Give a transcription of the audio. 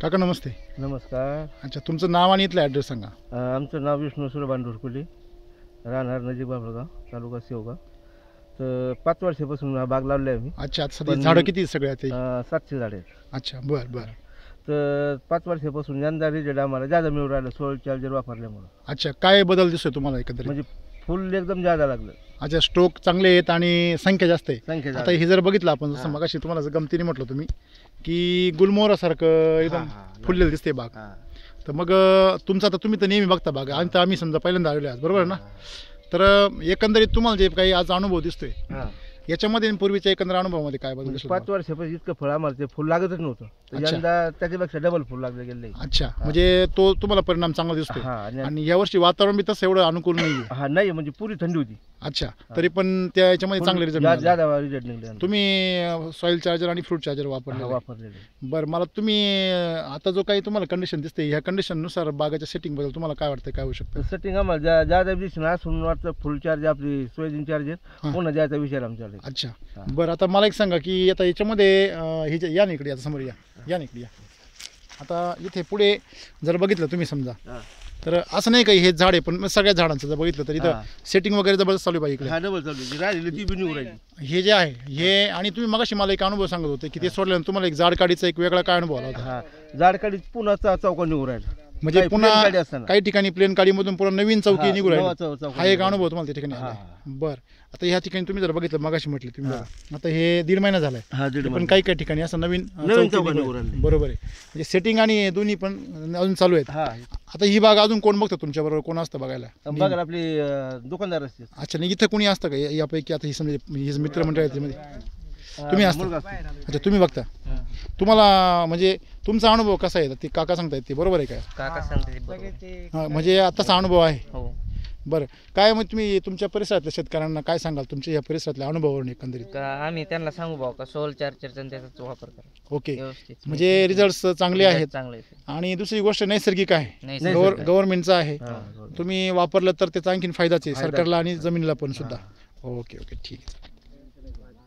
काका नमस्ते. नमस्कार. अच्छा, तुमचं नाव आणि इथलं ॲड्रेस सांगा. आमचं नाव विष्णू सुरबान ढोरकुली, राहणार नजीक बाबळगाव, तालुका शेवगाव. तर 5 वर्षापासून हा बाग लावले आम्ही. अच्छा, सध्या झाडं किती सगळ्या ते? 700 झाडे आहेत. अच्छा, बरं बरं. तर 5 वर्षापासून यंदा रिजल्ट आम्हाला जादा मिळून राहिलं सोल चार्जर वापरल्यामुळं. अच्छा, काय बदल दिसतोय तुम्हाला एकंदरीत? म्हणजे फुल एकदम जादा लागलं. अच्छा, स्ट्रोक चांगले आहेत आणि संख्या जास्त आहे. संख्या आता जादा. हे जर बघितलं आपण, जसं हां. मगाशी तुम्हाला गमतीने म्हटलं तुम्ही की गुलमोहरासारखं एकदम हां. फुललेलं दिसते बाग. हां. तर मग तुमचं आता तुम्ही तर नेहमी बघता बाग आणि तर आम्ही समजा पहिल्यांदा आलेलो आहे, बरोबर ना? तर एकंदरीत तुम्हाला जे काही आज अनुभव दिसतोय हां. याच्यामध्ये आणि पूर्वीच्या एकंदर अनुभवामध्ये काय बदल दिसला? 5 वर्षापासून इतकं फळ आम्हाला ते फुल लागतच नव्हतं. तर अच्छा. यंदा त्याच्यापेक्षा डबल फुल लागलं गेलं. अच्छा, म्हणजे तो तुम्हाला परिणाम चांगला दिसतोय. हां. आणि यावर्षी वातावरण बी तसं एवढं अनुकूल नाही. हा नाही म्हणजे पुरी थंडी होती. अच्छा, तरी पण त्या याच्यामध्ये चांगले रिझल्ट जादा रिजल्ट निघले. तुम्ही सॉइल चार्जर आणि फ्रूट चार्जर वापरले? वापरलेले. बरं, मला तुम्ही आता जो काही तुम्हाला कंडिशन दिसते ह्या कंडिशननुसार बागाच्या सेटिंग बद्दल तुम्हाला काय वाटतं, काय होऊ शकतं? सेटिंग आम्हाला जादा दिसून असून वाटतं फुल चार्ज आपली सोयाबीन चार्जर हां. पुन्हा द्यायचा विचार आमच्याकडे. अच्छा, हां. बरं. आता मला एक सांगा की आता याच्यामध्ये हे जे या ना इकडे, आता समोर या ना इकडे या. आता इथे पुढे जर बघितलं तुम्ही समजा, तर असं नाही काही हे झाड आहे, पण सगळ्या झाडांचं जर बघितलं तर इथं हां. सेटिंग वगैरे जबरदस्त चालू आहे बाई इकडे. हा डबल चालू जी राहिलेली ती बी निघून राहिली. हे जे आहे हे, आणि तुम्ही मगाशी मला एक अनुभव सांगत होते की ते सोडल्यानंतर तुम्हाला एक जाड काडीचा एक वेगळा काय अनुभव आला होता? हा जाडकाडी पुन्हा चौका निघून राहिला. म्हणजे काही plain काडी पुन्हा असताना. काही ठिकाणी प्लेन काडीमधून पुन्हा नवीन चौकी हा, निघू नवा राहिली. चौका हा एक निघून अनुभव तुम्हाला त्या ठिकाणी आला. हा. बरं, आता ह्या ठिकाणी तुम्ही जर बघितलं मगाशी म्हटलं तुम्ही बघा, आता हे 1.5 महिना झालाय. हा, दीड पण महिना. काही काही ठिकाणी असं नवीन नवीन चौकी चौका निघू निघू राहिली. बरोबर आहे. म्हणजे सेटिंग आणि दोन्ही पण अजून चालू आहेत. हा आता ही बाग अजून कोण बघतं तुमच्या बरोबर, कोण असतं बघायला? बघा आपली दुकानदार असते. अच्छा, नाही इथं कोणी असतं का यापैकी? आता ही समजा ही मित्र मंडळ आहे त्यामध्ये तुम्ही असता? मुलगा असतो. अच्छा, तुम्ही बघता. तुम्हाला म्हणजे तुमचा अनुभव कसा आहे? ते काका सांगतायत ते बरोबर आहे काय? काका सांगते हां, म्हणजे आताचा अनुभव आहे. हो. बरं, काय मग तुम्ही तुमच्या परिसरातल्या शेतकऱ्यांना काय सांगाल तुमच्या या परिसरातल्या अनुभवावरून एकंदरीत? का आम्ही त्यांना सांगू भाऊ का सोल चार्जरचा त्याचा वापर करा ओके, व्यवस्थित. म्हणजे रिझल्ट्स चांगले आहेत. चांगले आहेत. आणि दुसरी गोष्ट नैसर्गिक आहे, नैसर्गिक आहे. गव्हर्नमेंटचा आहे. हा. तुम्ही वापरलं तर त्याचा आणखीन फायदाच आहे फायदा. सरकारला आणि जमिनीला पण सुद्धा. ओके ओके, ठीक आहे.